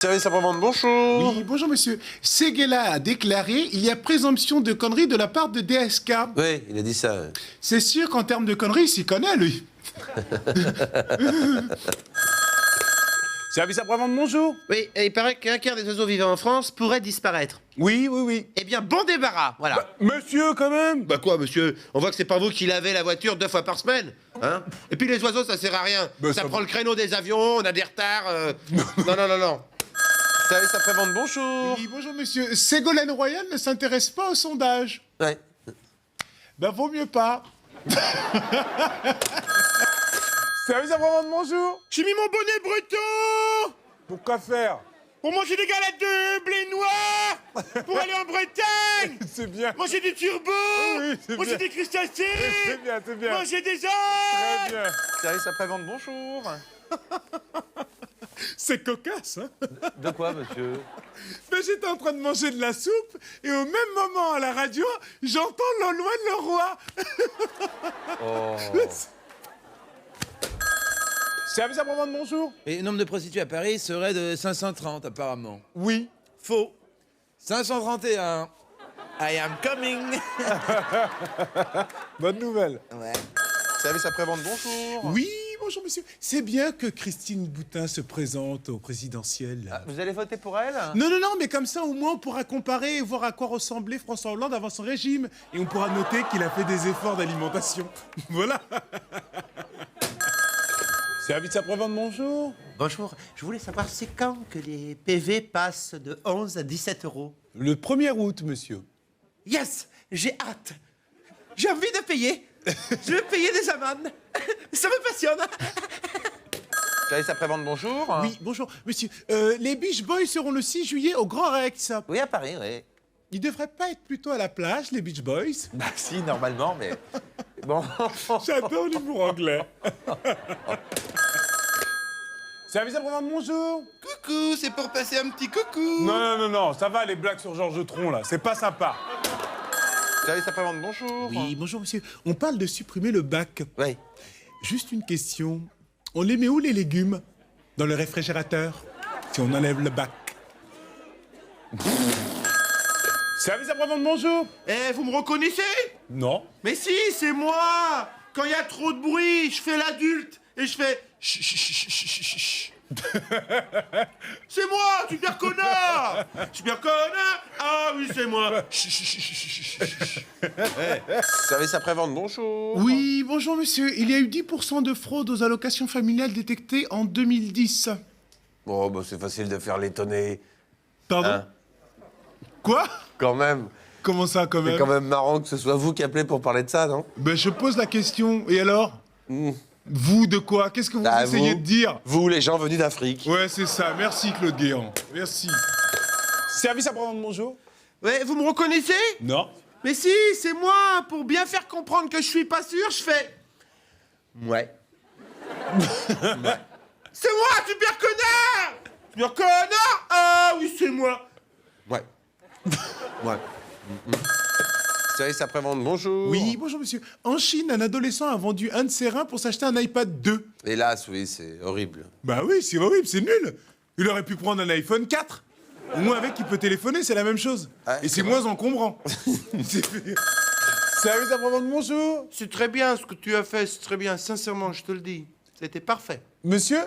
Service après-vente, bonjour. Oui, bonjour monsieur. Seguela a déclaré il y a présomption de conneries de la part de DSK. Oui, il a dit ça. C'est sûr qu'en termes de conneries, il s'y connaît, lui. Service après-vente, bonjour. Oui, et il paraît qu'un quart des oiseaux vivants en France pourrait disparaître. Oui, oui, oui. Eh bien, bon débarras, voilà. Monsieur, quand même. Bah quoi, monsieur? On voit que c'est pas vous qui lavez la voiture 2 fois par semaine, hein? Et puis les oiseaux, ça sert à rien. Bah, ça ça prend va. le créneau des avions, on a des retards. Non. Service après-vente, bonjour. Oui, bonjour monsieur. Ségolène Royal ne s'intéresse pas au sondage. Ouais. Ben, vaut mieux pas. Service après-vente, bonjour. J'ai mis mon bonnet breton Pourquoi faire? pour manger des galettes de blé noir, pour aller en Bretagne, C'est bien. manger du turbo, Oui, c'est manger bien. des crustacés, C'est bien, c'est bien. manger des Très œufs. bien. Service après-vente, bonjour. C'est cocasse, hein? De quoi, monsieur? Ben, j'étais en train de manger de la soupe et au même moment à la radio, j'entends Loloin le roi. Oh. Service après-vente, bonjour. Et le nombre de prostituées à Paris serait de 530 apparemment. Oui. Faux. 531. I am coming. Bonne nouvelle. Ouais. Service après-vente, bonjour. Oui, bonjour monsieur. C'est bien que Christine Boutin se présente au présidentiel. Ah, vous allez voter pour elle? Non, mais comme ça, au moins, on pourra comparer et voir à quoi ressemblait François Hollande avant son régime. Et on pourra noter qu'il a fait des efforts d'alimentation. Voilà. Service après-vente, bonjour. Bonjour, je voulais savoir c'est quand que les PV passent de 11 à 17 euros. Le 1er août, monsieur. Yes, j'ai hâte. J'ai envie de payer. Je veux payer des amendes. Ça me passionne. Service après-vente, bonjour. Oui, bonjour, monsieur. Les Beach Boys seront le 6 juillet au Grand Rex. Oui, à Paris, oui. Ils devraient pas être plutôt à la plage, les Beach Boys? Bah si, normalement, mais... Bon. J'adore l'humour anglais. Service après-vente, bonjour. Coucou, c'est pour passer un petit coucou. Non, ça va, les blagues sur Georges Tron, là. C'est pas sympa. Service après-vente, bonjour. Oui, bonjour, monsieur. On parle de supprimer le bac. Oui. Juste une question. On les met où, les légumes? Dans le réfrigérateur? Si on enlève le bac. Service après-vente, bonjour. Eh, vous me reconnaissez? Non. Mais si, c'est moi. Quand il y a trop de bruit, je fais l'adulte et je fais chut, chut, chut, chut, chut, chut. C'est moi, super connard. Super connard. Ah oui, c'est moi. Chut, chut, chut, chut, chut, chut, chut. Service après-vente, bonjour. Oui, bonjour, monsieur. Il y a eu 10% de fraude aux allocations familiales détectées en 2010. Oh, bah c'est facile de faire l'étonner. Pardon? Hein? Quoi? Quand même. Comment ça, quand C'est même? quand même marrant que ce soit vous qui appelez pour parler de ça, non? Ben, je pose la question. Et alors? Hmm. Vous, de quoi? Qu'est-ce que vous Bah, essayez vous. de dire? Vous, les gens venus d'Afrique. Ouais, c'est ça. Merci, Claude Guéant. Merci. Service après-vente, bonjour. Ouais, vous me reconnaissez? Non. Mais si, c'est moi. Pour bien faire comprendre que je suis pas sûr, je fais. Ouais. C'est moi, super connard. Super connard. Ah oui, c'est moi. Ouais. Ouais. Service après-vente, bonjour. Oui, bonjour, monsieur. En Chine, un adolescent a vendu un de ses reins pour s'acheter un iPad 2. Hélas, oui, c'est horrible. Bah oui, c'est horrible, c'est nul. Il aurait pu prendre un iPhone 4. Au moins, avec, il peut téléphoner, c'est la même chose. Ouais, Et c'est c'est vrai. moins encombrant. Service après-vente, bonjour. C'est très bien ce que tu as fait, c'est très bien. Sincèrement, je te le dis. C'était parfait. Monsieur,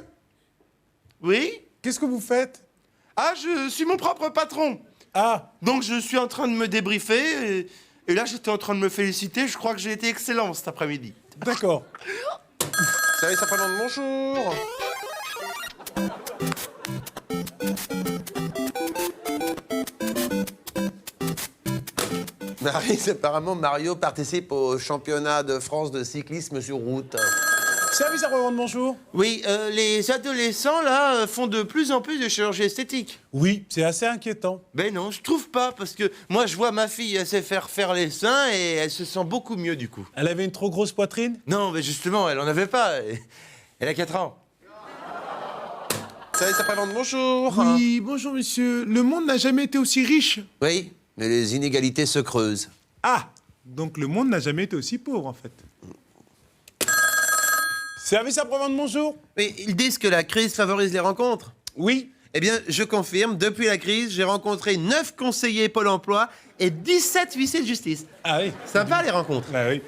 Oui? qu'est-ce que vous faites? Ah, je suis mon propre patron. Ah, Donc, je suis en train de me débriefer. Et là, j'étais en train de me féliciter. Je crois que j'ai été excellent cet après-midi. d'accord. Service après-vente, bonjour. Marie, apparemment, Mario participe au championnat de France de cyclisme sur route. Service après-vente, bonjour. Oui, les adolescents, là, font de plus en plus de chirurgie esthétique. Oui, c'est assez inquiétant. Ben non, je trouve pas, parce que moi, je vois ma fille, elle sait faire les seins et elle se sent beaucoup mieux, du coup. Elle avait une trop grosse poitrine? Non, mais justement, elle en avait pas. Elle a 4 ans. Service après-vente, bonjour. Oui, bonjour, monsieur. Le monde n'a jamais été aussi riche. Oui, mais les inégalités se creusent. Ah, donc le monde n'a jamais été aussi pauvre, en fait. Service après-vente, bonjour. Mais ils disent que la crise favorise les rencontres. Oui, Eh bien, je confirme, depuis la crise, j'ai rencontré 9 conseillers Pôle emploi et 17 huissiers de justice. Ah oui. Sympa les rencontres. Ah oui.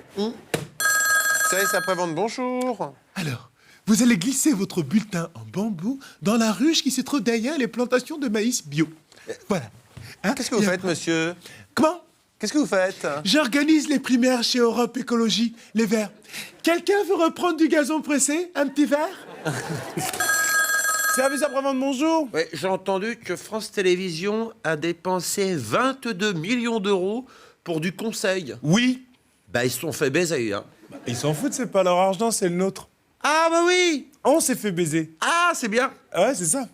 Service après-vente, bonjour. Alors, vous allez glisser votre bulletin en bambou dans la ruche qui se trouve derrière les plantations de maïs bio. Voilà. Hein, Qu'est-ce que vous y a faites, pas- monsieur? Comment? Qu'est-ce que vous faites? J'organise les primaires chez Europe Écologie, les Verts. Quelqu'un veut reprendre du gazon pressé? Un petit verre? Service après-vente, bonjour. Ouais, j'ai entendu que France Télévisions a dépensé 22 millions d'euros pour du conseil. Oui. Bah, ils se sont fait baiser, hein. Ils s'en foutent, c'est pas leur argent, c'est le nôtre. Ah, bah oui. On s'est fait baiser. Ah, c'est bien. Ah ouais, c'est ça.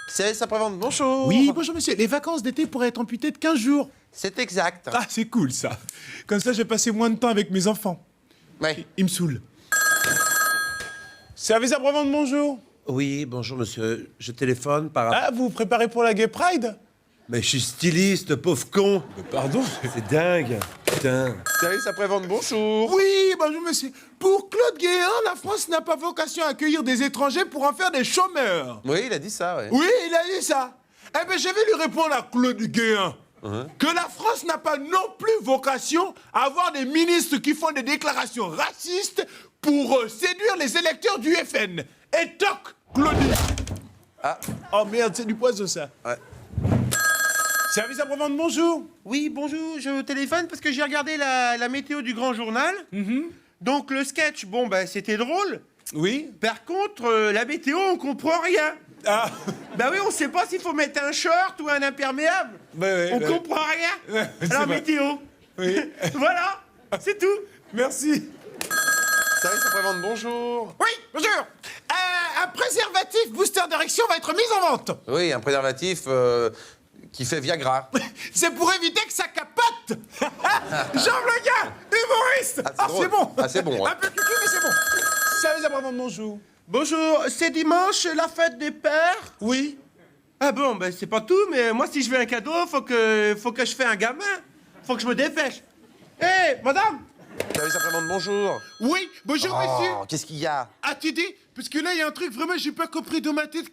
Service après-vente, bonjour. Oui, bonjour monsieur. Les vacances d'été pourraient être amputées de 15 jours. C'est exact. Ah, c'est cool ça. Comme ça, je vais passer moins de temps avec mes enfants. Ouais. Ils me saoulent. Service après-vente, bonjour. Oui, bonjour, monsieur. Je téléphone par rapport... Ah, vous vous préparez pour la Gay Pride? Mais je suis styliste, pauvre con. Pardon. C'est dingue. Putain. Service après-vente, bonjour. Oui, bonjour monsieur. Pour Claude Guéant, la France n'a pas vocation à accueillir des étrangers pour en faire des chômeurs. Oui, il a dit ça, ouais. Oui, il a dit ça. Eh bien, je vais lui répondre à Claude Guéant que la France n'a pas non plus vocation à avoir des ministres qui font des déclarations racistes pour séduire les électeurs du FN. Et toc, Claudie. Ah. Oh merde, c'est du poison ça. Ouais. Service après-vente, bonjour. Oui, bonjour, je téléphone parce que j'ai regardé la météo du Grand Journal. Donc le sketch, bon, bah, c'était drôle. Oui. Par contre, la météo, on comprend rien. Ah. Bah oui, on sait pas s'il faut mettre un short ou un imperméable. Ouais, On ouais. comprend rien. Ouais, c'est Alors vrai. météo. Oui. Voilà, c'est tout. Merci. Service après-vente, bonjour. Oui, bonjour. Un préservatif booster d'érection va être mis en vente. Oui, un préservatif qui fait Viagra. C'est pour éviter que ça capote. Jean le gars, humoriste. Ah, c'est drôle. C'est bon. Ah, c'est bon, ouais. Un peu cucu, mais c'est bon. Service après-vente, bonjour. Bonjour, c'est dimanche, la fête des pères. Oui. Ah bon, ben c'est pas tout, mais moi si je veux un cadeau, faut que je fasse un gamin. Faut que je me dépêche. Hé, madame. Service après-vente, bonjour. Oui, bonjour monsieur. Oh, qu'est-ce qu'il y a? Ah, tu dis? Parce que là, il y a un truc vraiment, j'ai pas compris dans ma tête.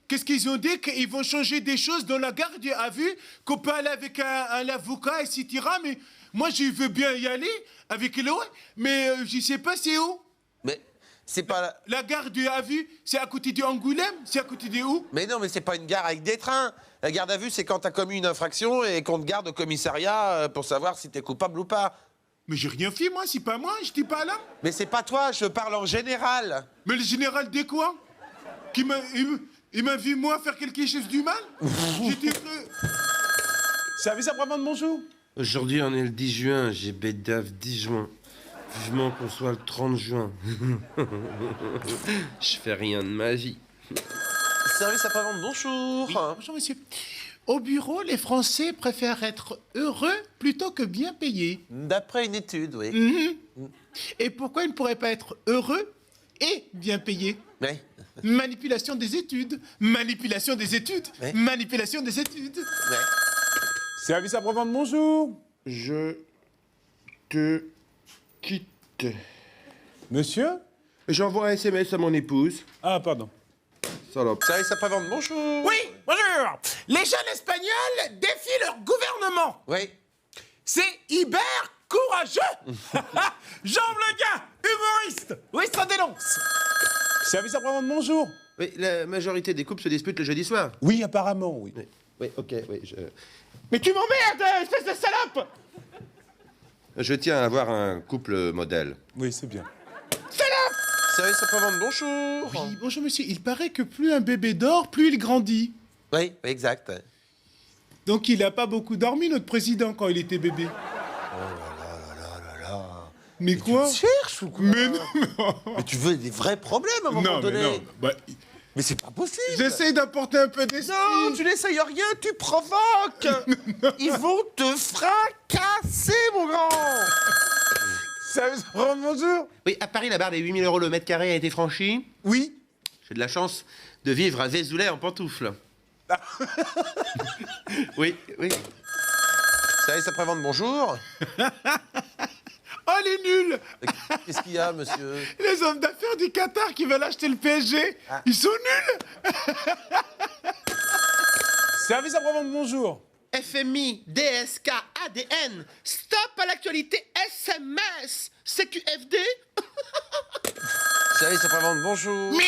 Qu'est-ce qu'ils ont dit? Qu'ils vont changer des choses dans la garde à vue, qu'on peut aller avec un avocat, etc. Mais moi, je veux bien y aller avec l'eau, mais je sais pas c'est où. Mais c'est pas... La garde à vue, c'est à côté de Angoulême? C'est à côté de où? Mais non, mais c'est pas une gare avec des trains. La garde à vue, c'est quand t'as commis une infraction et qu'on te garde au commissariat pour savoir si t'es coupable ou pas. Mais j'ai rien fait, moi, c'est pas moi, j'étais pas là. Mais c'est pas toi, je parle en général. Mais le général de quoi? Il m'a vu, moi, faire quelque chose du mal? J'étais... Service après-vente, bonjour. Aujourd'hui, on est le 10 juin, j'ai bédave 10 juin. Vivement qu'on soit le 30 juin. Je fais rien de ma vie. Service après-vente, bonjour. Bonjour, monsieur. Au bureau, les Français préfèrent être heureux plutôt que bien payés. D'après une étude, oui. Et pourquoi ils ne pourraient pas être heureux et bien payés? Ouais. Manipulation des études, manipulation des études, Ouais. manipulation des études. Ouais. Service après-vente, bonjour. Je te quitte. Monsieur? J'envoie un SMS à mon épouse. Ah, pardon. Salope. Service après-vente, bonjour. Oui, bonjour. Les jeunes espagnols défient leur gouvernement. Oui. C'est hyper courageux. Jean le gars, humoriste. Oui, ça dénonce. Service après-vente, bonjour. Oui, la majorité des couples se disputent le jeudi soir. Oui, apparemment, oui. Oui, ok, oui. Mais tu m'emmerdes, espèce de salope. Je tiens à avoir un couple modèle. Oui, c'est bien. Service après-vente, bonjour. Oui, bonjour monsieur. Il paraît que plus un bébé dort, plus il grandit. Oui, exact. Donc il n'a pas beaucoup dormi, notre président, quand il était bébé. Mais quoi? Tu cherches ou quoi? Mais non, Mais tu veux des vrais problèmes à un moment donné. Bah, Mais c'est pas possible. j'essaie d'apporter un peu d'esprit. Non, tu n'essayes rien, tu provoques. Ils vont te fracasser, mon grand. Service après-vente, bonjour. Oui, à Paris, la barre des 8 000 € le mètre carré a été franchie. Oui. J'ai de la chance de vivre à Vézoulet en pantoufles. Oui, oui. Service après-vente, bonjour. Oh, les nuls. Qu'est-ce qu'il y a, monsieur? Les hommes d'affaires du Qatar qui veulent acheter le PSG, ils sont nuls. Service après-vente, bonjour. FMI, DSK, ADN, stop à l'actualité SMS, CQFD. Service après-vente, bonjour.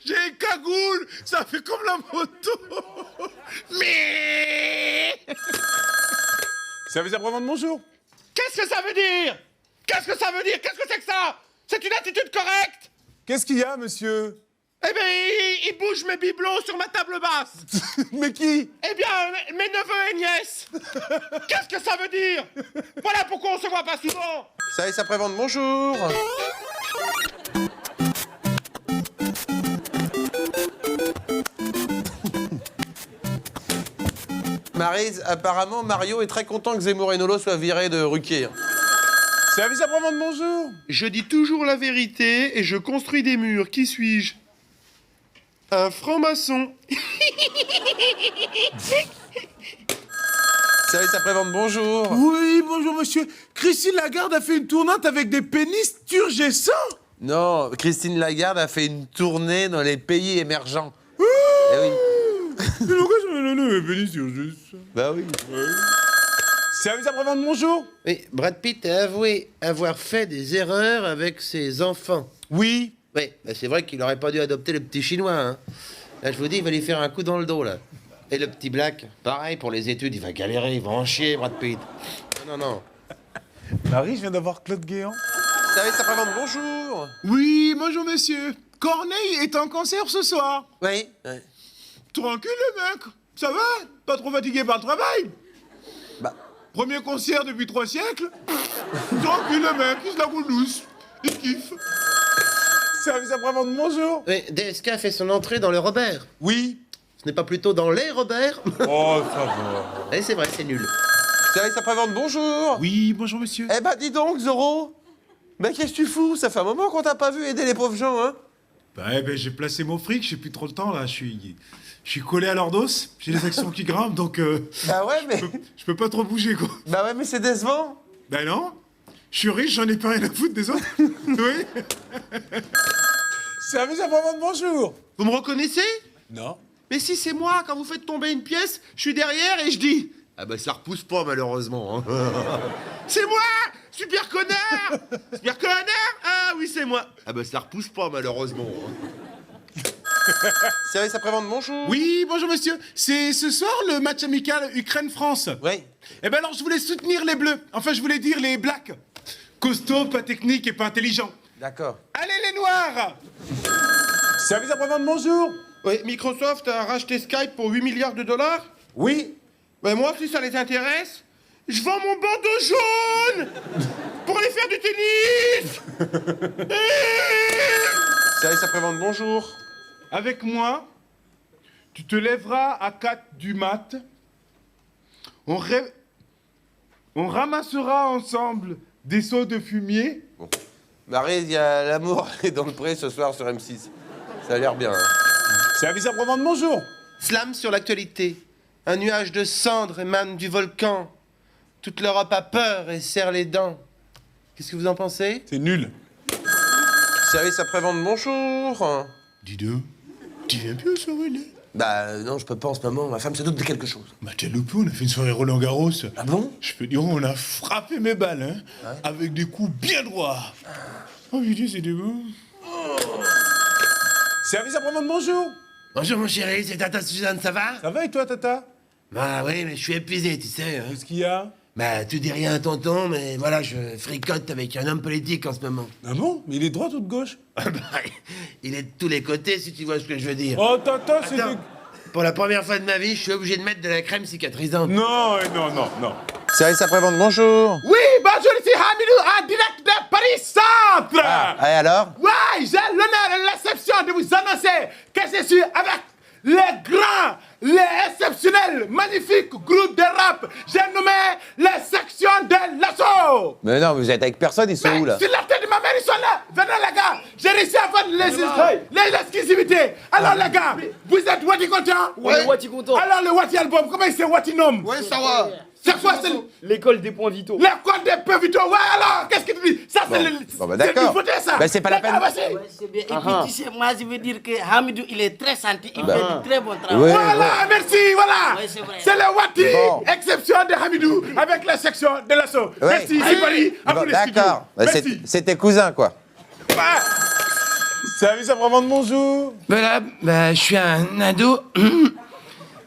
J'ai une cagoule, ça fait comme la moto. Service après-vente, bonjour. Qu'est-ce que ça veut dire? Qu'est-ce que ça veut dire? Qu'est-ce que c'est que ça? C'est une attitude correcte? Qu'est-ce qu'il y a, monsieur? Eh bien, il bouge mes bibelots sur ma table basse. Mais qui? Eh bien, mes neveux et nièces. Qu'est-ce que ça veut dire? Voilà pourquoi on se voit pas souvent. Service après-vente, bonjour. Maryse, apparemment, Mario est très content que Zemmour et Nolo soient virés de Ruquier. Service après-vente, bonjour. Je dis toujours la vérité et je construis des murs. Qui suis-je? Un franc-maçon. Service après-vente, bonjour. Oui, bonjour monsieur. Christine Lagarde a fait une tournante avec des pénis turgescents. Non, Christine Lagarde a fait une tournée dans les pays émergents. Eh oui. Mais pourquoi je me donne mes pénis turgescents? Bah oui. Service après-vente, bonjour. Oui, Brad Pitt a avoué avoir fait des erreurs avec ses enfants. Oui. Oui, bah c'est vrai qu'il aurait pas dû adopter le petit chinois. Hein. Là, je vous dis, il va lui faire un coup dans le dos, là. Et le petit Black, pareil, pour les études, il va galérer, il va en chier, Brad Pitt. Non, non. Marie, je viens d'avoir Claude Guéant. Service après-vente, bonjour. Oui, bonjour monsieur. Corneille est en concert ce soir. Oui. Tranquille le mec. Ça va? Pas trop fatigué par le travail? Bah. Premier concert depuis 3 siècles. Tranquille le mec, il se la roule douce. Il kiffe. Service après-vente, bonjour. Oui, DSK fait son entrée dans le Robert. Oui. Ce n'est pas plutôt dans les Robert? Oh, ça va. Eh, c'est vrai, c'est nul. Service après-vente, bonjour. Oui, bonjour monsieur. Eh bah dis donc, Zoro. Bah qu'est-ce que tu fous? Ça fait un moment qu'on t'a pas vu aider les pauvres gens, hein. Bah, j'ai placé mon fric, j'ai plus trop le temps là. Je suis collé à leur dos. J'ai les actions qui grimpent donc Bah ouais, mais... je peux pas trop bouger quoi. Bah ouais, mais c'est décevant. Bah non. Je suis riche, j'en ai pas rien à foutre des autres. Oui. Service après-vente, bonjour. Vous me reconnaissez? Non. Mais si, c'est moi. Quand vous faites tomber une pièce, je suis derrière et je dis... Ah bah ça repousse pas, malheureusement. Hein. C'est moi! Super connard! Super connard! Ah oui, c'est moi. Ah bah ça repousse pas, malheureusement. Hein. Service après-vente, bonjour. Oui, bonjour monsieur. C'est ce soir le match amical Ukraine-France. Oui. Eh ben alors je voulais soutenir les bleus. Enfin je voulais dire les blacks. Costaud, pas technique et pas intelligent. D'accord. Allez les noirs! Service après-vente, bonjour. Oui, Microsoft a racheté Skype pour 8 milliards de dollars. Oui. Ben moi, si ça les intéresse, je vends mon bandeau jaune pour aller faire du tennis. Service après-vente, bonjour. Avec moi, tu te lèveras à 4 du mat. On ramassera ensemble des seaux de fumier. Maryse, il y a l'amour est dans le pré ce soir sur M6. Ça a l'air bien, hein. Service après-vente, bonjour. Slam sur l'actualité. Un nuage de cendres émane du volcan. Toute l'Europe a peur et serre les dents. Qu'est-ce que vous en pensez? C'est nul. Service après-vente, bonjour. Dis donc, tu viens plus aux soirées, là? Bah non, je peux pas en ce moment. Ma femme se doute de quelque chose. Bah t'as loupé, on a fait une soirée Roland Garros. Ah bon? Je peux dire, on a frappé mes balles, hein, Ouais. avec des coups bien droits. Oh putain, c'était beau. Service après-vente, bonjour. Bonjour mon chéri, c'est Tata Suzanne, ça va? Ça va et toi, Tata? Bah oui, mais je suis épuisé, tu sais. Hein. Qu'est-ce qu'il y a? Bah tu dis rien à tonton, mais voilà, je fricote avec un homme politique en ce moment. Ah bon? Mais il est droit ou de gauche? Bah, il est de tous les côtés, si tu vois ce que je veux dire. Oh, Tata, c'est Attends, des... pour la première fois de ma vie, je suis obligé de mettre de la crème cicatrisante. Non, non, non, non. Service après-vente, bonjour. Oui, bonjour, ici Hamidou, en direct de Paris Centre. Ah, et alors? Ouais, j'ai l'honneur et l'exception de vous annoncer que je suis avec les grands, les exceptionnels, magnifiques groupes de rap. J'ai nommé les sections de l'assaut. Mais non, vous êtes avec personne, ils sont où, là? Sur la tête de ma mère, ils sont là. Venez, les gars. J'ai réussi à vendre les exclusivités. Alors, les gars, vous êtes Wati content? Ouais, Wati content. Alors, le Wati album, comment il s'est Wati nom? Ouais, ça va. C'est quoi, c'est L'école des points vitaux. l'école des peu vitaux? Ouais, alors, qu'est-ce que tu dis? Ça, c'est le. Bon, bah, c'est d'accord. le nouveauté, ça. Bah, c'est pas la peine. Ah, bah, c'est- Ouais, c'est bien. Et puis, tu sais, moi, je veux dire que Hamidou, il est très santé. Il fait du très bon travail. Ouais. Voilà, merci, voilà. Ouais, c'est vrai. C'est le Wati, Bon. exception de Hamidou, avec la section de l'assaut. Ouais. Merci, Sibali, à Bon, vous les studios. d'accord. Bah, Merci. c'est tes cousins, quoi. Service après-vente, bonjour. Voilà, bah, je suis un ado.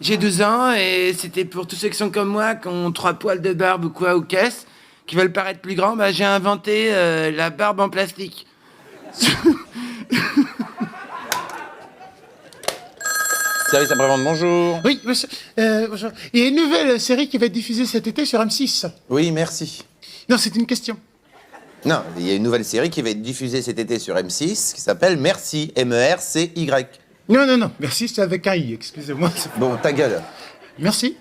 J'ai 12 ans et c'était pour tous ceux qui sont comme moi, qui ont 3 poils de barbe ou quoi, ou caisse, qui veulent paraître plus grands, bah, j'ai inventé la barbe en plastique. Service après-vente, bonjour. Oui, monsieur, bonjour. Il y a une nouvelle série qui va être diffusée cet été sur M6. Oui, merci. Non, c'est une question. Non, il y a une nouvelle série qui va être diffusée cet été sur M6 qui s'appelle Merci, M-E-R-C-Y. Non, non, non. Merci, c'est avec un I, excusez-moi. Bon, ta gueule. Merci.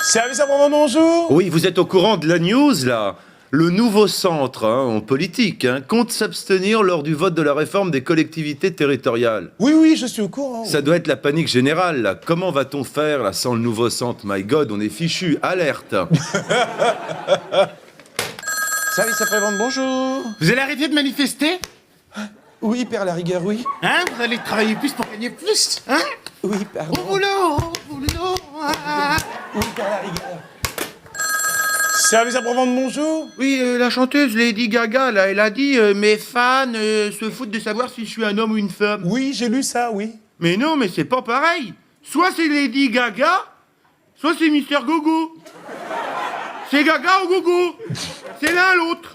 Service après-vente, bonjour. Oui, vous êtes au courant de la news, là? Le nouveau centre en politique compte s'abstenir lors du vote de la réforme des collectivités territoriales. Oui, oui, je suis au courant. Ça doit être la panique générale, là. Comment va-t-on faire, là, sans le nouveau centre? My God, on est fichu. Alerte. Service après-vente, bonjour. Vous allez arrêter de manifester? Oui, Père la rigueur, oui. Hein? Vous allez travailler plus pour gagner plus? Hein? Oui, pardon. Au boulot, ah. Oui, Père la rigueur. Service après-vente, bonjour. Oui, la chanteuse Lady Gaga, là, elle a dit mes fans se foutent de savoir si je suis un homme ou une femme. Oui, j'ai lu ça, oui. Mais non, mais c'est pas pareil. Soit c'est Lady Gaga, soit c'est Mister Gogo. C'est Gaga ou Gogo. C'est l'un à l'autre.